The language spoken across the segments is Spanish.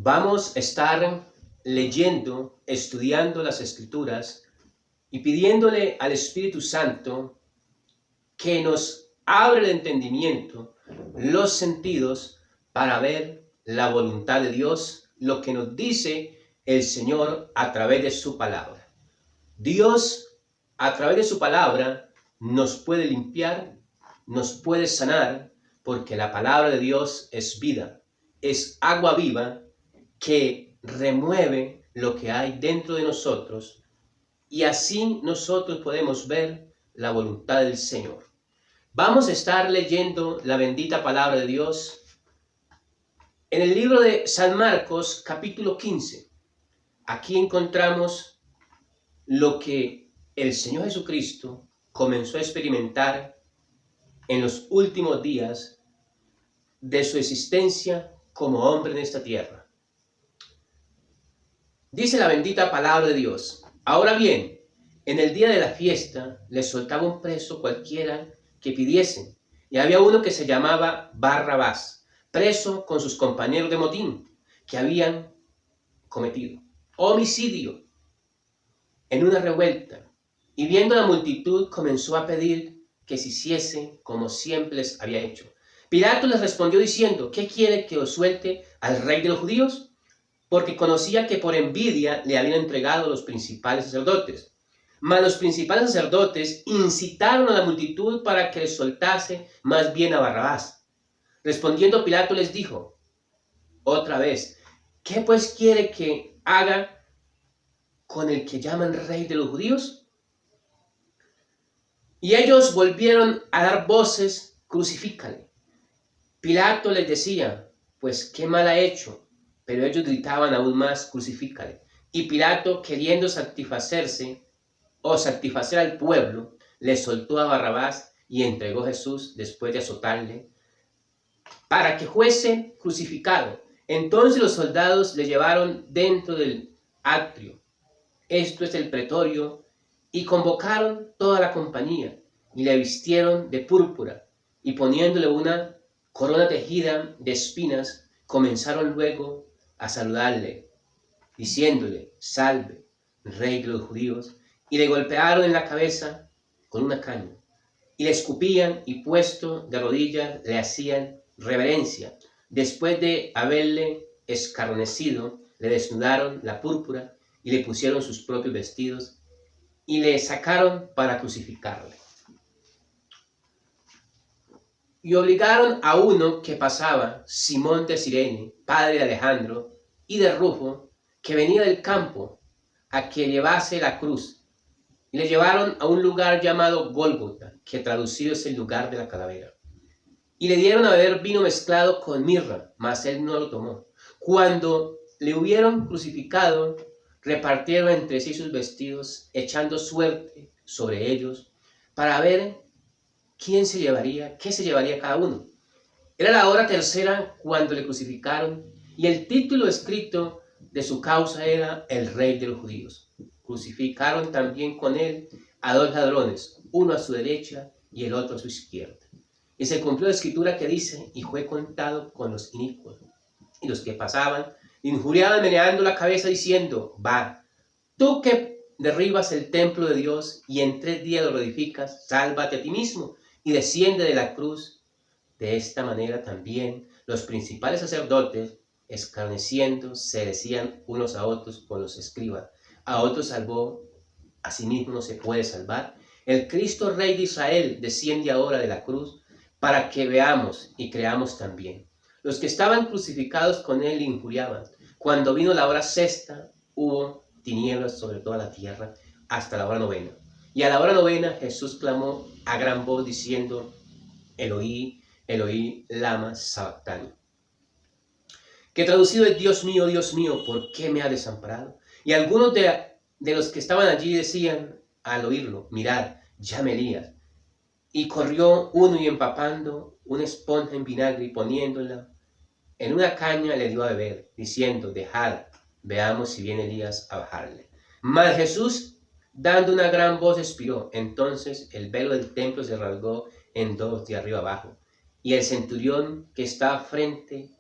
Vamos a estar leyendo, estudiando las Escrituras y pidiéndole al Espíritu Santo que nos abra el entendimiento, los sentidos, para ver la voluntad de Dios, lo que nos dice el Señor a través de su palabra. Dios, a través de su palabra, nos puede limpiar, nos puede sanar, porque la palabra de Dios es vida, es agua viva que remueve lo que hay dentro de nosotros, y así nosotros podemos ver la voluntad del Señor. Vamos a estar leyendo la bendita palabra de Dios en el libro de San Marcos, capítulo 15. Aquí encontramos lo que el Señor Jesucristo comenzó a experimentar en los últimos días de su existencia como hombre en esta tierra. Dice la bendita palabra de Dios: ahora bien, en el día de la fiesta les soltaba un preso cualquiera que pidiesen, y había uno que se llamaba Barrabás, preso con sus compañeros de motín, que habían cometido homicidio en una revuelta, y viendo la multitud comenzó a pedir que se hiciese como siempre les había hecho. Pilato les respondió diciendo: ¿qué quiere que os suelte al rey de los judíos? Porque conocía que por envidia le habían entregado los principales sacerdotes. Mas los principales sacerdotes incitaron a la multitud para que les soltase más bien a Barrabás. Respondiendo Pilato les dijo otra vez: ¿qué pues quiere que haga con el que llaman rey de los judíos? Y ellos volvieron a dar voces: crucifícale. Pilato les decía: pues qué mal ha hecho. Pero ellos gritaban aún más: crucifícale. Y Pilato, queriendo satisfacer al pueblo, le soltó a Barrabás y entregó a Jesús después de azotarle, para que fuese crucificado. Entonces los soldados le llevaron dentro del atrio, esto es el pretorio, y convocaron toda la compañía, y le vistieron de púrpura, y poniéndole una corona tejida de espinas, comenzaron luego a saludarle, diciéndole: salve, rey de los judíos, y le golpearon en la cabeza con una caña, y le escupían, y puesto de rodillas le hacían reverencia. Después de haberle escarnecido, le desnudaron la púrpura, y le pusieron sus propios vestidos, y le sacaron para crucificarle. Y obligaron a uno que pasaba, Simón de Cirene, padre de Alejandro, y de Rufo, que venía del campo, a que llevase la cruz. Y le llevaron a un lugar llamado Gólgota, que traducido es el lugar de la calavera. Y le dieron a beber vino mezclado con mirra, mas él no lo tomó. Cuando le hubieron crucificado, repartieron entre sí sus vestidos, echando suerte sobre ellos, para ver qué se llevaría cada uno. Era la hora tercera cuando le crucificaron, y el título escrito de su causa era el Rey de los Judíos. Crucificaron también con él a dos ladrones, uno a su derecha y el otro a su izquierda. Y se cumplió la escritura que dice: y fue contado con los inicuos. Y los que pasaban injuriaban meneando la cabeza diciendo: va, tú que derribas el templo de Dios y en 3 días lo reedificas, sálvate a ti mismo y desciende de la cruz. De esta manera también los principales sacerdotes, escarneciendo, se decían unos a otros con los escribas: a otros salvó, a sí mismo no se puede salvar. El Cristo Rey de Israel desciende ahora de la cruz, para que veamos y creamos también. Los que estaban crucificados con él injuriaban. Cuando vino la hora sexta, hubo tinieblas sobre toda la tierra hasta la hora novena. Y a la hora novena Jesús clamó a gran voz diciendo: Eloí, Eloí, lama sabactani. Que traducido es: Dios mío, ¿por qué me has desamparado? Y algunos de los que estaban allí decían al oírlo: mirad, ya me Elías. Y corrió uno y empapando una esponja en vinagre y poniéndola en una caña le dio a beber, diciendo: dejad, veamos si viene Elías a bajarle. Mas Jesús, dando una gran voz, expiró. Entonces el velo del templo se rasgó en dos de arriba abajo. Y el centurión que estaba frente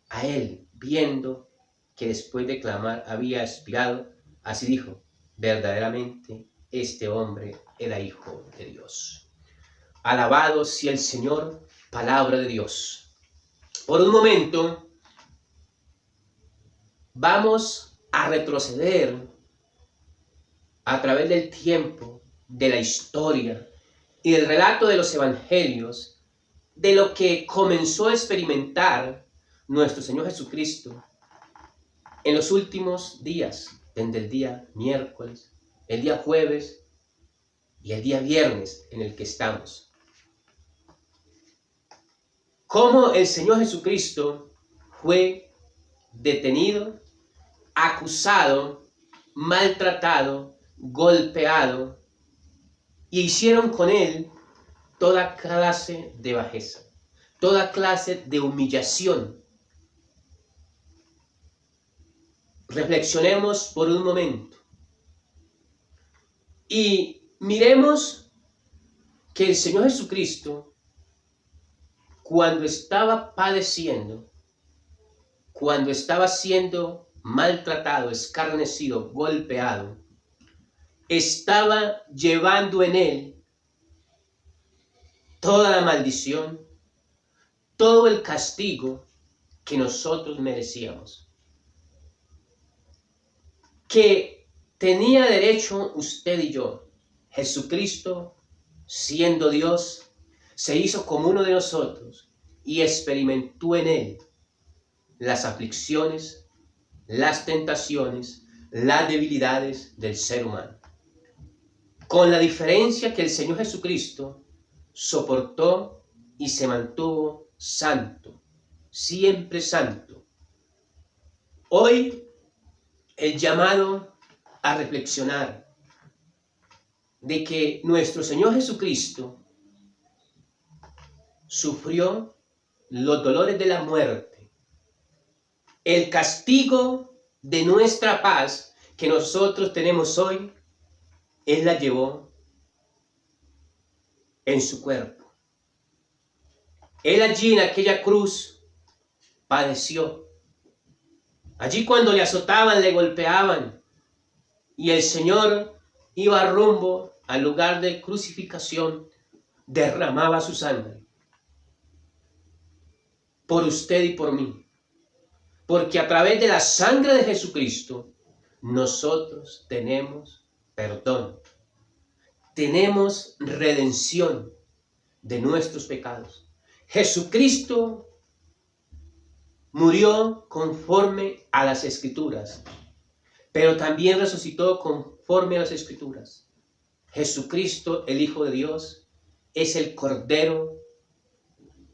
a él, viendo que después de clamar había expirado, así dijo: verdaderamente este hombre era hijo de Dios. Alabado sea el Señor, palabra de Dios. Por un momento vamos a retroceder a través del tiempo, de la historia y del relato de los evangelios, de lo que comenzó a experimentar nuestro Señor Jesucristo en los últimos días, desde el día miércoles, el día jueves y el día viernes en el que estamos. Cómo el Señor Jesucristo fue detenido, acusado, maltratado, golpeado, y hicieron con él toda clase de bajeza, toda clase de humillación. Reflexionemos por un momento y miremos que el Señor Jesucristo, cuando estaba padeciendo, cuando estaba siendo maltratado, escarnecido, golpeado, estaba llevando en él toda la maldición, todo el castigo que nosotros merecíamos, que tenía derecho usted y yo. Jesucristo, siendo Dios, se hizo como uno de nosotros y experimentó en él las aflicciones, las tentaciones, las debilidades del ser humano. Con la diferencia que el Señor Jesucristo soportó y se mantuvo santo, siempre santo. Hoy el llamado a reflexionar de que nuestro Señor Jesucristo sufrió los dolores de la muerte, el castigo de nuestra paz que nosotros tenemos hoy, Él la llevó en su cuerpo. Él allí en aquella cruz padeció. Allí cuando le azotaban, le golpeaban, y el Señor iba rumbo al lugar de crucificación, derramaba su sangre por usted y por mí. Porque a través de la sangre de Jesucristo, nosotros tenemos perdón. Tenemos redención de nuestros pecados. Jesucristo murió conforme a las Escrituras, pero también resucitó conforme a las Escrituras. Jesucristo, el Hijo de Dios, es el Cordero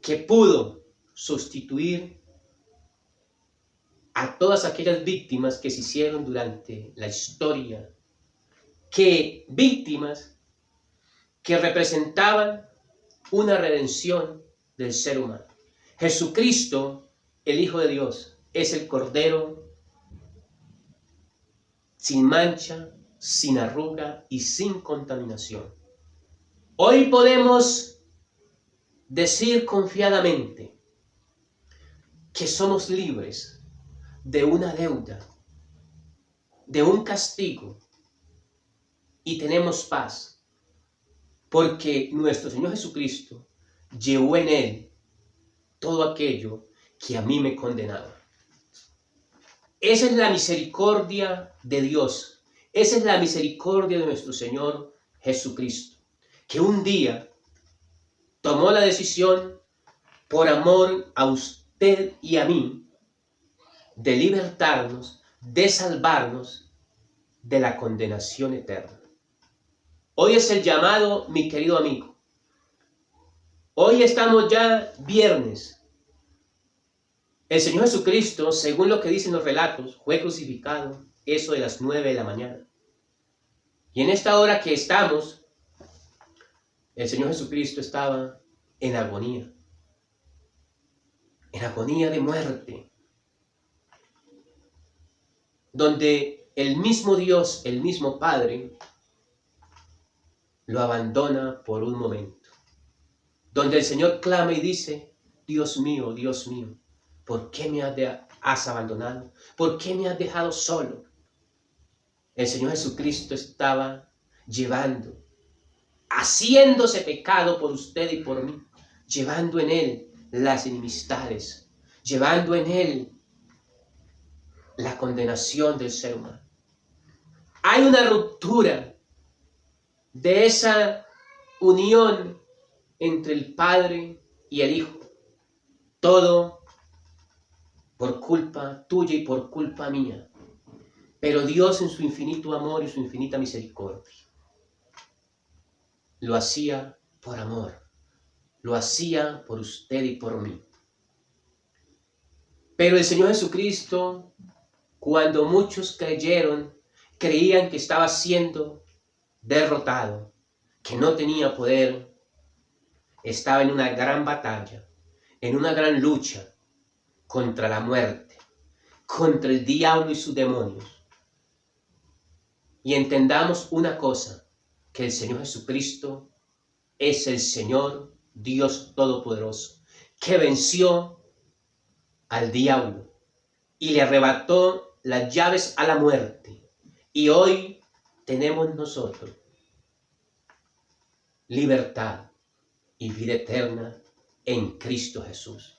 que pudo sustituir a todas aquellas víctimas que se hicieron durante la historia, víctimas que representaban una redención del ser humano. Jesucristo, el Hijo de Dios, es el Cordero sin mancha, sin arruga y sin contaminación. Hoy podemos decir confiadamente que somos libres de una deuda, de un castigo, y tenemos paz, porque nuestro Señor Jesucristo llevó en él todo aquello que a mí me condenaba. Esa es la misericordia de Dios. Esa es la misericordia de nuestro Señor Jesucristo, que un día tomó la decisión, por amor a usted y a mí, de libertarnos, de salvarnos de la condenación eterna. Hoy es el llamado, mi querido amigo. Hoy estamos ya viernes. El Señor Jesucristo, según lo que dicen los relatos, fue crucificado eso de las 9 de la mañana. Y en esta hora que estamos, el Señor Jesucristo estaba en agonía de muerte, donde el mismo Dios, el mismo Padre, lo abandona por un momento, donde el Señor clama y dice: Dios mío, ¿por qué me has has abandonado? ¿Por qué me has dejado solo? El Señor Jesucristo estaba llevando, haciéndose pecado por usted y por mí, llevando en Él las enemistades, llevando en Él la condenación del ser humano. Hay una ruptura de esa unión entre el Padre y el Hijo. Todo por culpa tuya y por culpa mía. Pero Dios en su infinito amor y su infinita misericordia lo hacía por amor. Lo hacía por usted y por mí. Pero el Señor Jesucristo, cuando muchos creían que estaba siendo derrotado, que no tenía poder, estaba en una gran batalla, en una gran lucha contra la muerte, contra el diablo y sus demonios. Y entendamos una cosa, que el Señor Jesucristo es el Señor Dios Todopoderoso, que venció al diablo y le arrebató las llaves a la muerte. Y hoy tenemos nosotros libertad y vida eterna en Cristo Jesús.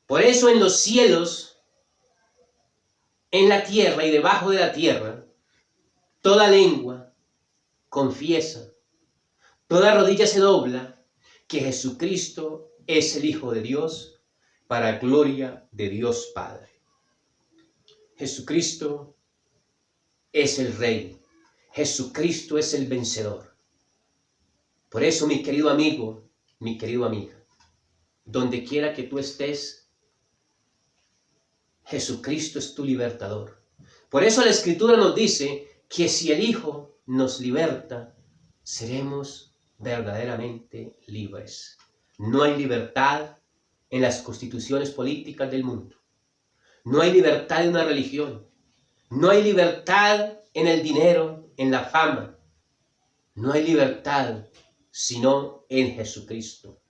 Por eso en los cielos, en la tierra y debajo de la tierra, toda lengua confiesa, toda rodilla se dobla, que Jesucristo es el Hijo de Dios, para gloria de Dios Padre. Jesucristo es el Rey. Jesucristo es el vencedor. Por eso, mi querido amigo, mi querida amiga, donde quiera que tú estés, Jesucristo es tu libertador. Por eso la Escritura nos dice que si el Hijo nos liberta, seremos verdaderamente libres. No hay libertad en las constituciones políticas del mundo. No hay libertad en una religión. No hay libertad en el dinero, en la fama. No hay libertad sino en Jesucristo.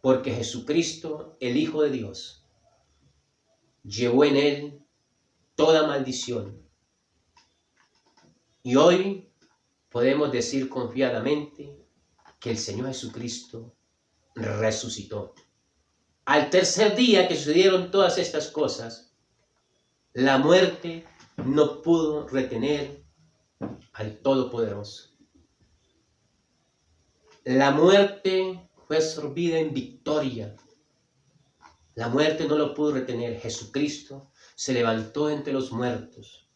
Porque Jesucristo, el Hijo de Dios, llevó en Él toda maldición. Y hoy podemos decir confiadamente que el Señor Jesucristo resucitó. Al tercer día que sucedieron todas estas cosas, la muerte no pudo retener al Todopoderoso. La muerte fue absorbida en victoria. La muerte no lo pudo retener. Jesucristo se levantó entre los muertos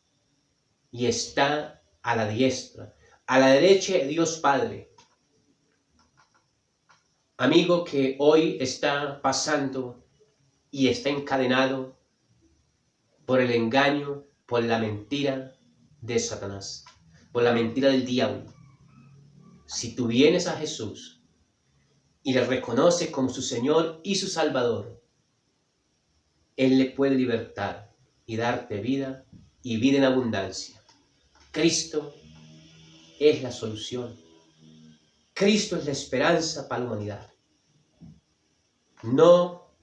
y está a la diestra, a la derecha de Dios Padre. Amigo que hoy está pasando y está encadenado por el engaño, por la mentira de Satanás, por la mentira del diablo. Si tú vienes a Jesús y le reconoces como su Señor y su Salvador, Él le puede libertar y darte vida y vida en abundancia. Cristo es la solución. Cristo es la esperanza para la humanidad. No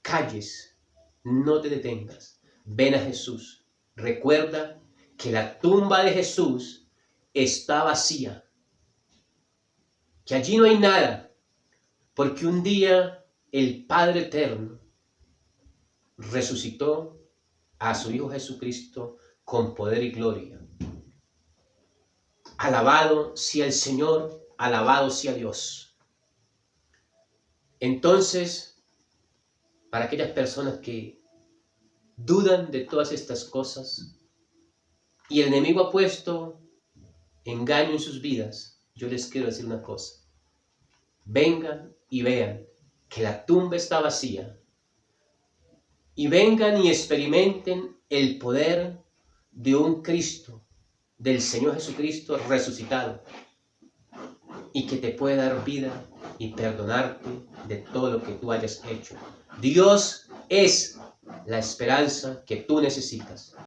calles, no te detengas. Ven a Jesús. Recuerda que la tumba de Jesús está vacía. Que allí no hay nada. Porque un día el Padre Eterno resucitó a su Hijo Jesucristo con poder y gloria. Alabado sea el Señor, alabado sea Dios. Entonces, para aquellas personas que dudan de todas estas cosas y el enemigo ha puesto engaño en sus vidas, yo les quiero decir una cosa. Vengan y vean que la tumba está vacía. Y vengan y experimenten el poder de un Cristo, del Señor Jesucristo resucitado, y que te puede dar vida y perdonarte de todo lo que tú hayas hecho. Dios es la esperanza que tú necesitas.